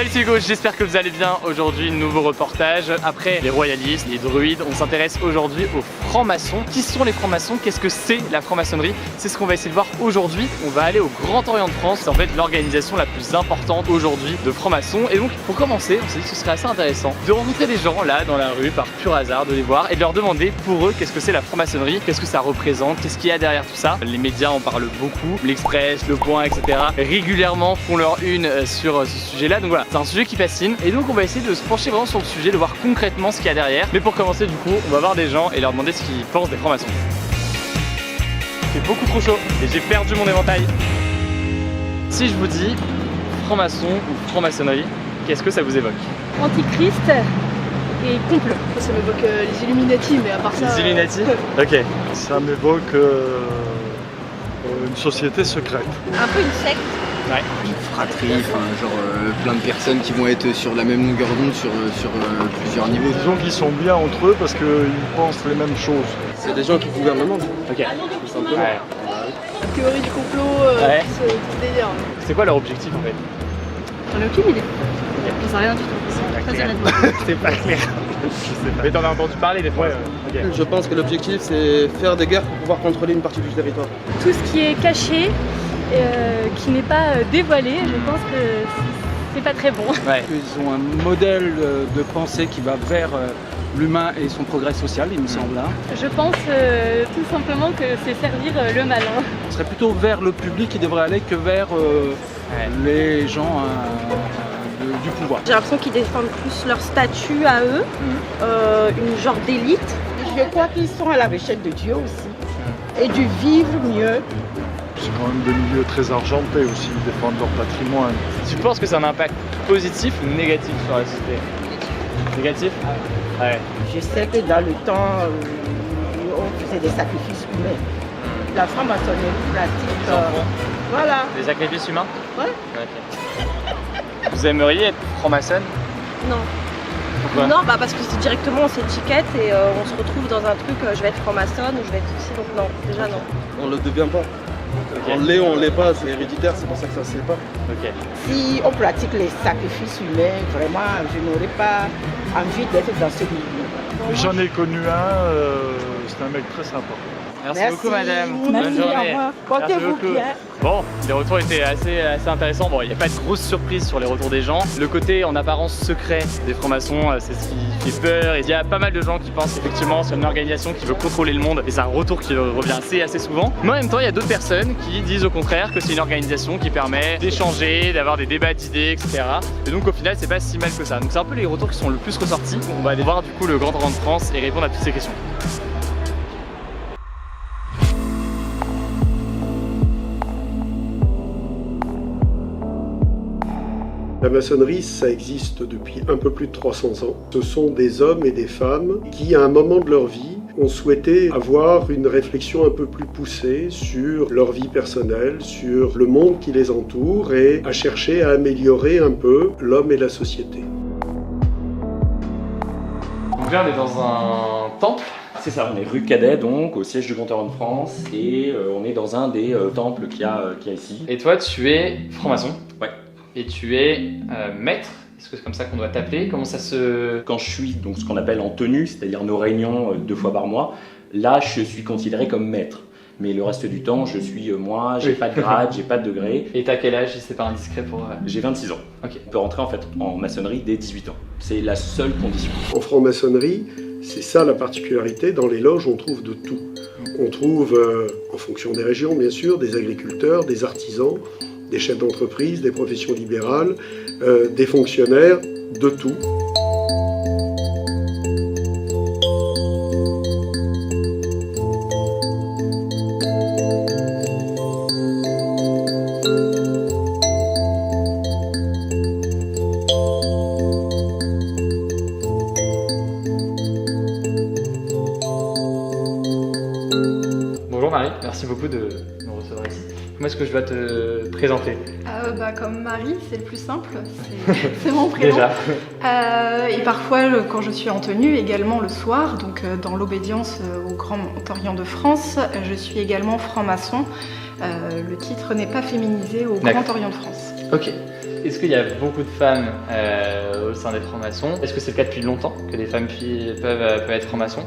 Salut c'est Hugo, j'espère que vous allez bien. Aujourd'hui, nouveau reportage. Après les royalistes, les druides, on s'intéresse aujourd'hui aux francs-maçons. Qui sont les francs-maçons? Qu'est-ce que c'est la franc-maçonnerie? C'est ce qu'on va essayer de voir aujourd'hui. On va aller au Grand Orient de France. C'est en fait l'organisation la plus importante aujourd'hui de francs-maçons. Et donc, pour commencer, on s'est dit que ce serait assez intéressant de rencontrer des gens là dans la rue par pur hasard, de les voir et de leur demander pour eux qu'est-ce que c'est la franc-maçonnerie, qu'est-ce que ça représente, qu'est-ce qu'il y a derrière tout ça. Les médias en parlent beaucoup, l'Express, Le Point, etc. régulièrement font leur une sur ce sujet-là. Donc voilà, c'est un sujet qui fascine et donc on va essayer de se pencher vraiment sur le sujet, de voir concrètement ce qu'il y a derrière. Mais pour commencer, du coup, on va voir des gens et leur demander ce qu'ils pensent des francs-maçons. Il fait beaucoup trop chaud et j'ai perdu mon éventail. Si je vous dis franc-maçon ou franc-maçonnerie, qu'est-ce que ça vous évoque? Antichrist et complot. Ça m'évoque les Illuminati, mais à part ça... Les Illuminati. Ok. Ça m'évoque une société secrète. Un peu une secte. Ouais. Une fratrie, enfin genre plein de personnes qui vont être sur la même longueur d'onde sur plusieurs niveaux. Disons qu'ils sont bien entre eux parce qu'ils pensent les mêmes choses. C'est des gens qui gouvernent le monde. Ok. Tout simplement. Ouais. Théorie du complot, Ouais. tout ce délire. C'est quoi leur objectif en fait? J'en ai aucune idée. J'en sais rien du tout. Très honnêtement. C'est pas clair. Je sais pas. Mais t'en as entendu parler des fois. Ok. Je pense que l'objectif c'est faire des guerres pour pouvoir contrôler une partie du territoire. Tout ce qui est caché, qui n'est pas dévoilé, je pense que c'est pas très bon. Ouais. Ils ont un modèle de pensée qui va vers l'humain et son progrès social, il me semble. Hein. Je pense tout simplement que c'est servir le malin. Ce serait plutôt vers le public qui devrait aller que vers les gens du pouvoir. J'ai l'impression qu'ils défendent plus leur statut à eux, une genre d'élite. Je crois qu'ils sont à la recherche de Dieu aussi et du vivre mieux. C'est quand même des milieux très argentés aussi, ils défendent leur patrimoine. Tu penses que c'est un impact positif ou négatif sur la société? Négatif. Ouais. Je sais que dans le temps où on faisait des sacrifices humains, la franc-maçonnerie pratique. Voilà. Des sacrifices humains? Ouais. Ok. Vous aimeriez être franc-maçonne? Non. Pourquoi? Non, bah parce que c'est directement on s'étiquette et on se retrouve dans un truc, je vais être franc-maçonne ou je vais être ceci, donc non, déjà non. On le devient pas. Ok. On l'est ou on l'est pas, c'est héréditaire, c'est pour ça que ça se fait pas. Ok. Si on pratique les sacrifices humains, vraiment, je n'aurais pas envie d'être dans ce milieu. J'en ai connu un, c'est un mec très sympa. Merci beaucoup madame. Merci, Bonne journée. au revoir. Portez-vous Merci beaucoup. bien. Bon, les retours étaient assez intéressants. Bon, il n'y a pas de grosse surprise sur les retours des gens. Le côté en apparence secret des francs-maçons, c'est ce qui fait peur. Et il y a pas mal de gens qui pensent effectivement c'est une organisation qui veut contrôler le monde. Et c'est un retour qui revient assez souvent. Mais en même temps, il y a d'autres personnes qui disent au contraire que c'est une organisation qui permet d'échanger, d'avoir des débats d'idées, etc. Et donc au final, c'est pas si mal que ça. Donc c'est un peu les retours qui sont le plus ressortis. On va aller voir du coup le Grand Orient de France et répondre à toutes ces questions. La maçonnerie, ça existe depuis un peu plus de 300 ans. Ce sont des hommes et des femmes qui, à un moment de leur vie, ont souhaité avoir une réflexion un peu plus poussée sur leur vie personnelle, sur le monde qui les entoure et à chercher à améliorer un peu l'homme et la société. Donc là, on est dans un temple. C'est ça, on est rue Cadet, donc au siège du Grand Orient de France, et on est dans un des temples qu'il y a ici. Et toi, tu es franc-maçon. Ouais. Et tu es maître. Est-ce que c'est comme ça qu'on doit t'appeler? Comment ça se... Quand je suis donc ce qu'on appelle en tenue, c'est-à-dire nos réunions 2 fois par mois, là je suis considéré comme maître. Mais le reste du temps, je suis moi, j'ai pas de grade, j'ai pas de degré. Et t'as quel âge si c'est pas indiscret pour... J'ai 26 ans. Ok. On peut rentrer en fait en maçonnerie dès 18 ans. C'est la seule condition. En franc-maçonnerie, c'est ça la particularité, dans les loges on trouve de tout. On trouve, en fonction des régions bien sûr, des agriculteurs, des artisans, des chefs d'entreprise, des professions libérales, des fonctionnaires, de tout. Bonjour Marie, merci beaucoup de nous recevoir ici. Comment est-ce que je dois te présenter? Comme Marie, c'est le plus simple, c'est mon prénom. Déjà. Et parfois, quand je suis en tenue, également le soir, donc dans l'obédience au Grand Orient de France, je suis également franc-maçon. Le titre n'est pas féminisé au Grand Orient de France. Ok. Est-ce qu'il y a beaucoup de femmes au sein des francs-maçons? Est-ce que c'est le cas depuis longtemps que des femmes peuvent être francs-maçons?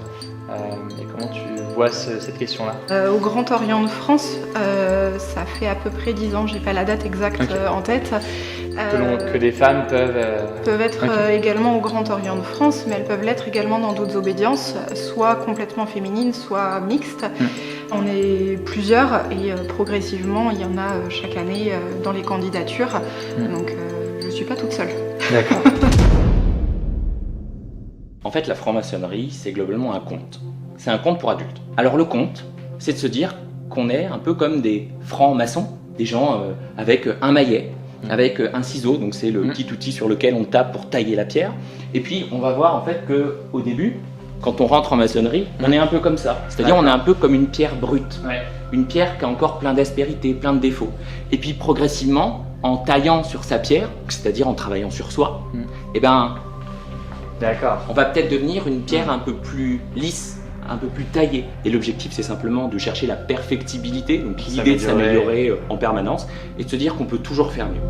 Et comment tu vois cette question-là? Au Grand Orient de France, ça fait à peu près 10 ans, j'ai pas la date exacte en tête. Que des femmes peuvent être également au Grand Orient de France, mais elles peuvent l'être également dans d'autres obédiences, soit complètement féminines, soit mixtes. On est plusieurs et progressivement, il y en a chaque année dans les candidatures. Donc je ne suis pas toute seule. D'accord. En fait, la franc-maçonnerie, c'est globalement un conte. C'est un conte pour adultes. Alors le conte, c'est de se dire qu'on est un peu comme des francs-maçons, des gens avec un maillet, avec un ciseau, donc c'est le petit outil sur lequel on tape pour tailler la pierre. Et puis on va voir en fait qu'au début, quand on rentre en maçonnerie, on est un peu comme ça. C'est-à-dire on est un peu comme une pierre brute. Une pierre qui a encore plein d'aspérités, plein de défauts. Et puis progressivement, en taillant sur sa pierre, c'est-à-dire en travaillant sur soi, eh ben, on va peut-être devenir une pierre un peu plus lisse, un peu plus taillée. Et l'objectif, c'est simplement de chercher la perfectibilité, donc l'idée de s'améliorer en permanence, et de se dire qu'on peut toujours faire mieux.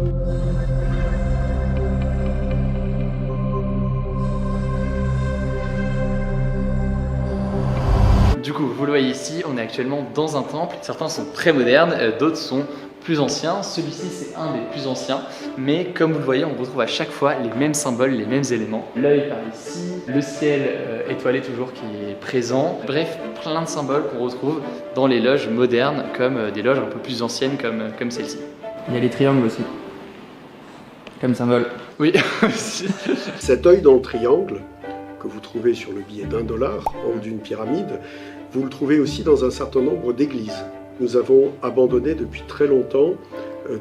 Du coup, vous le voyez ici, on est actuellement dans un temple. Certains sont très modernes, d'autres sont plus anciens. Celui-ci, c'est un des plus anciens. Mais comme vous le voyez, on retrouve à chaque fois les mêmes symboles, les mêmes éléments. L'œil par ici, le ciel étoilé toujours qui est présent. Bref, plein de symboles qu'on retrouve dans les loges modernes, comme des loges un peu plus anciennes comme celle-ci. Il y a les triangles aussi, comme symbole. Oui. Cet œil dans le triangle, que vous trouvez sur le billet d'$1 en haut d'une pyramide, vous le trouvez aussi dans un certain nombre d'églises. Nous avons abandonné depuis très longtemps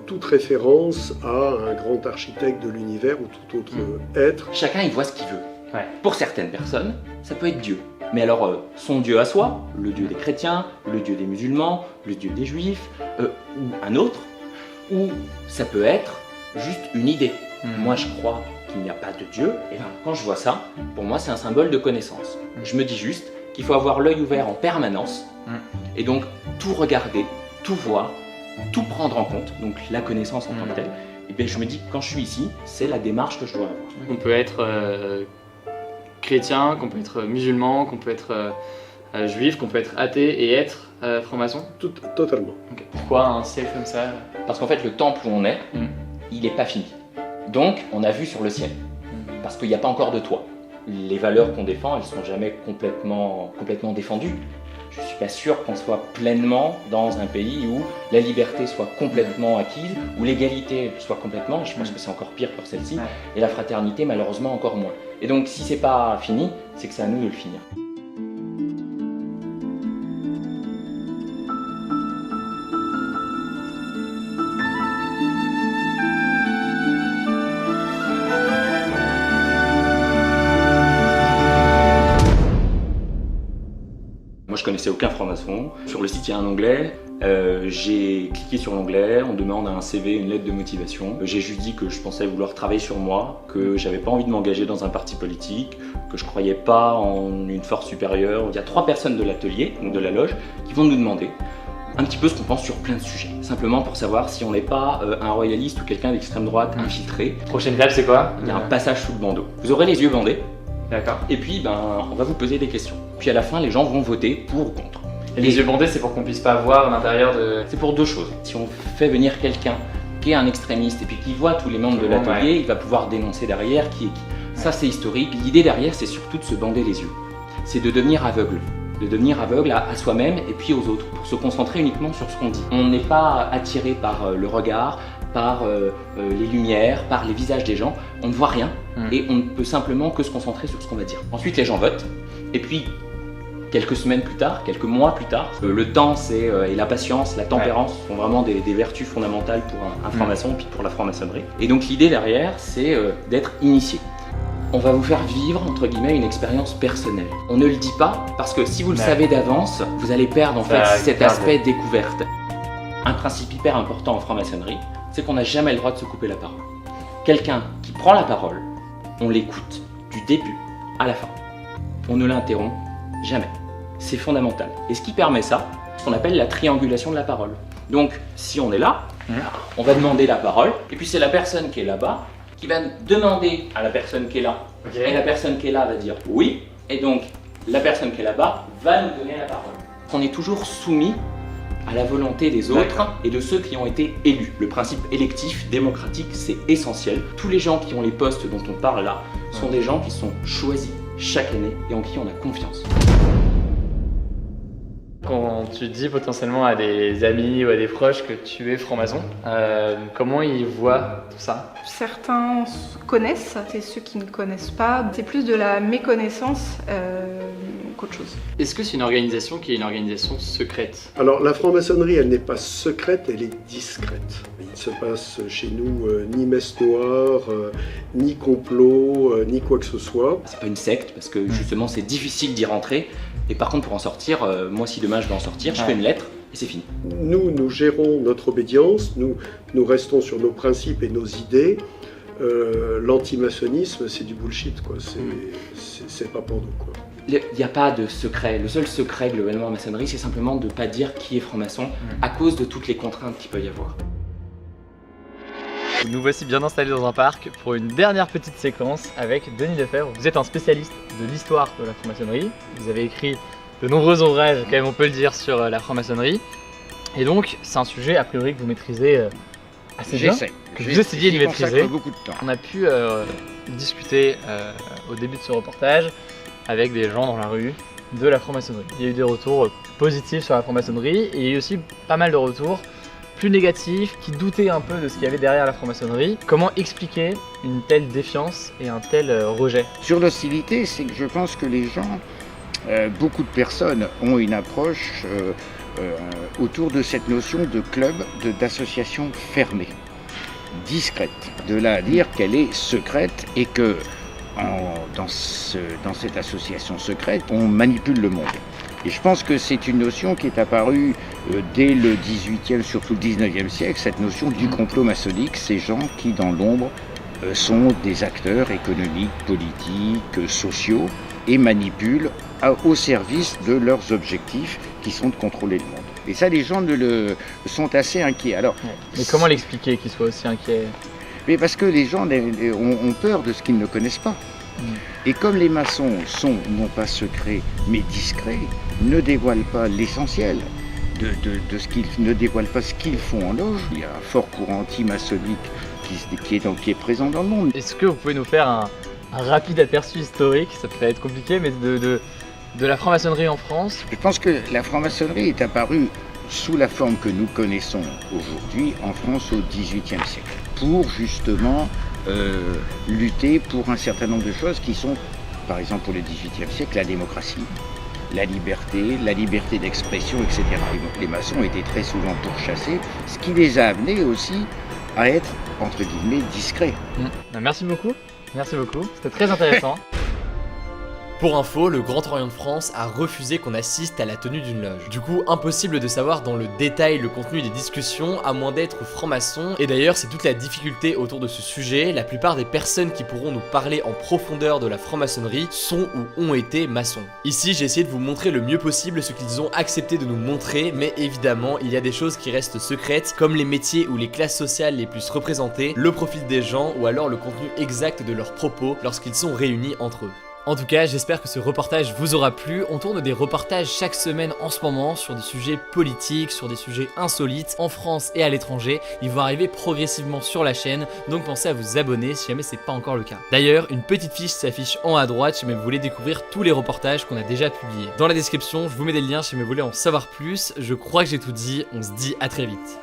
toute référence à un grand architecte de l'univers ou tout autre être. Chacun y voit ce qu'il veut. Pour certaines personnes, ça peut être Dieu. Mais alors, son Dieu à soi, le Dieu des chrétiens, le Dieu des musulmans, le Dieu des juifs, ou un autre, ou ça peut être juste une idée. Moi, je crois qu'il n'y a pas de Dieu, et bien, quand je vois ça, pour moi, c'est un symbole de connaissance. Je me dis juste qu'il faut avoir l'œil ouvert en permanence, et donc tout regarder, tout voir, tout prendre en compte, donc la connaissance en tant que telle. Et bien, je me dis que quand je suis ici, c'est la démarche que je dois avoir. On peut être chrétien, qu'on peut être musulman, qu'on peut être juif, qu'on peut être athée et être franc-maçon. Totalement. Pourquoi un ciel comme ça? Parce qu'en fait, le temple où on est, il n'est pas fini. Donc, on a vu sur le ciel, parce qu'il n'y a pas encore de toit. Les valeurs qu'on défend, elles ne sont jamais complètement défendues. Je ne suis pas sûr qu'on soit pleinement dans un pays où la liberté soit complètement acquise, où l'égalité soit complètement, je pense que c'est encore pire pour celle-ci, et la fraternité, malheureusement, encore moins. Et donc, si c'est pas fini, c'est que c'est à nous de le finir. Moi, je connaissais aucun franc-maçon. Sur le site, il y a un onglet. J'ai cliqué sur l'onglet, on demande un CV, une lettre de motivation. J'ai juste dit que je pensais vouloir travailler sur moi, que j'avais pas envie de m'engager dans un parti politique, que je croyais pas en une force supérieure. Il y a 3 personnes de l'atelier, donc de la loge, qui vont nous demander un petit peu ce qu'on pense sur plein de sujets. Simplement pour savoir si on n'est pas un royaliste ou quelqu'un d'extrême droite infiltré. Prochaine étape, c'est quoi? Il y a un passage sous le bandeau. Vous aurez les yeux bandés. D'accord. Et puis, on va vous poser des questions. Puis à la fin, les gens vont voter pour ou contre. Et les yeux bandés, c'est pour qu'on puisse pas voir l'intérieur de... C'est pour 2 choses. Si on fait venir quelqu'un qui est un extrémiste et puis qui voit tous les membres de l'atelier, il va pouvoir dénoncer derrière qui est qui. Ça, c'est historique. L'idée derrière, c'est surtout de se bander les yeux. C'est de devenir aveugle. De devenir aveugle à soi-même et puis aux autres, pour se concentrer uniquement sur ce qu'on dit. On n'est pas attiré par le regard, par les lumières, par les visages des gens. On ne voit rien et on ne peut simplement que se concentrer sur ce qu'on va dire. Ensuite, les gens votent et puis quelques semaines plus tard, quelques mois plus tard, le temps et la patience, la tempérance sont vraiment des vertus fondamentales pour un franc-maçon puis pour la franc-maçonnerie. Et donc l'idée derrière, c'est d'être initié. On va vous faire vivre, entre guillemets, une expérience personnelle. On ne le dit pas, parce que si vous le savez d'avance, vous allez perdre en fait cet aspect découverte. Un principe hyper important en franc-maçonnerie, c'est qu'on n'a jamais le droit de se couper la parole. Quelqu'un qui prend la parole, on l'écoute du début à la fin. On ne l'interrompt jamais. C'est fondamental. Et ce qui permet ça, c'est ce qu'on appelle la triangulation de la parole. Donc, si on est là, On va demander la parole, et puis c'est la personne qui est là-bas qui va demander à la personne qui est là. Et la personne qui est là va dire oui, et donc la personne qui est là-bas va nous donner la parole. On est toujours soumis à la volonté des autres et de ceux qui ont été élus. Le principe électif, démocratique, c'est essentiel. Tous les gens qui ont les postes dont on parle là sont des gens qui sont choisis chaque année et en qui on a confiance. Quand tu dis potentiellement à des amis ou à des proches que tu es franc-maçon, comment ils voient tout ça? Certains connaissent, et ceux qui ne connaissent pas, c'est plus de la méconnaissance qu'autre chose. Est-ce que c'est une organisation qui est une organisation secrète? Alors la franc-maçonnerie, elle n'est pas secrète, elle est discrète. Il ne se passe chez nous ni messe noire, ni complot, ni quoi que ce soit. C'est pas une secte parce que justement c'est difficile d'y rentrer. Et par contre pour en sortir, moi si demain je veux en sortir, je fais une lettre et c'est fini. Nous gérons notre obédience, nous restons sur nos principes et nos idées. L'antimaçonnisme, c'est du bullshit, quoi. C'est pas pour nous, quoi. Il n'y a pas de secret. Le seul secret globalement en maçonnerie, c'est simplement de ne pas dire qui est franc-maçon à cause de toutes les contraintes qu'il peut y avoir. Nous voici bien installés dans un parc pour une dernière petite séquence avec Denis Lefebvre. Vous êtes un spécialiste de l'histoire de la franc-maçonnerie. Vous avez écrit de nombreux ouvrages, quand même on peut le dire, sur la franc-maçonnerie. Et donc, c'est un sujet a priori que vous maîtrisez assez bien. Que vous essayez de maîtriser. Beaucoup de temps. On a pu discuter au début de ce reportage avec des gens dans la rue de la franc-maçonnerie. Il y a eu des retours positifs sur la franc-maçonnerie et il y a eu aussi pas mal de retours plus négatifs qui doutaient un peu de ce qu'il y avait derrière la franc-maçonnerie. Comment expliquer une telle défiance et un tel rejet? Sur l'hostilité, c'est que je pense que les gens, beaucoup de personnes ont une approche autour de cette notion de club, d'association fermée, discrète. De là à dire qu'elle est secrète et que dans cette association secrète, on manipule le monde. Et je pense que c'est une notion qui est apparue dès le 18e, surtout le 19e siècle, cette notion du complot maçonnique, ces gens qui, dans l'ombre, sont des acteurs économiques, politiques, sociaux, et manipulent au service de leurs objectifs, qui sont de contrôler le monde. Et ça, les gens sont assez inquiets. Alors, mais comment l'expliquer qu'ils soient aussi inquiets? Mais parce que les gens ont peur de ce qu'ils ne connaissent pas. Et comme les maçons sont, non pas secrets, mais discrets, ne dévoilent pas l'essentiel de ce qu'ils ne dévoilent pas ce qu'ils font en loge. Il y a un fort courant anti-maçonnique qui est présent dans le monde. Est-ce que vous pouvez nous faire un rapide aperçu historique, ça peut être compliqué, mais de la franc-maçonnerie en France? Je pense que la franc-maçonnerie est apparue sous la forme que nous connaissons aujourd'hui en France au XVIIIe siècle, pour justement lutter pour un certain nombre de choses qui sont, par exemple pour le XVIIIe siècle, la démocratie, la liberté d'expression, etc. Les maçons étaient très souvent pourchassés, ce qui les a amenés aussi à être, entre guillemets, discrets. Merci beaucoup, c'était très intéressant. Pour info, le Grand Orient de France a refusé qu'on assiste à la tenue d'une loge. Du coup, impossible de savoir dans le détail le contenu des discussions, à moins d'être franc-maçon. Et d'ailleurs, c'est toute la difficulté autour de ce sujet. La plupart des personnes qui pourront nous parler en profondeur de la franc-maçonnerie sont ou ont été maçons. Ici, j'ai essayé de vous montrer le mieux possible ce qu'ils ont accepté de nous montrer, mais évidemment, il y a des choses qui restent secrètes, comme les métiers ou les classes sociales les plus représentées, le profil des gens ou alors le contenu exact de leurs propos lorsqu'ils sont réunis entre eux. En tout cas, j'espère que ce reportage vous aura plu. On tourne des reportages chaque semaine en ce moment sur des sujets politiques, sur des sujets insolites en France et à l'étranger. Ils vont arriver progressivement sur la chaîne, donc pensez à vous abonner si jamais c'est pas encore le cas. D'ailleurs, une petite fiche s'affiche en haut à droite si vous voulez découvrir tous les reportages qu'on a déjà publiés. Dans la description, je vous mets des liens si vous voulez en savoir plus. Je crois que j'ai tout dit, on se dit à très vite.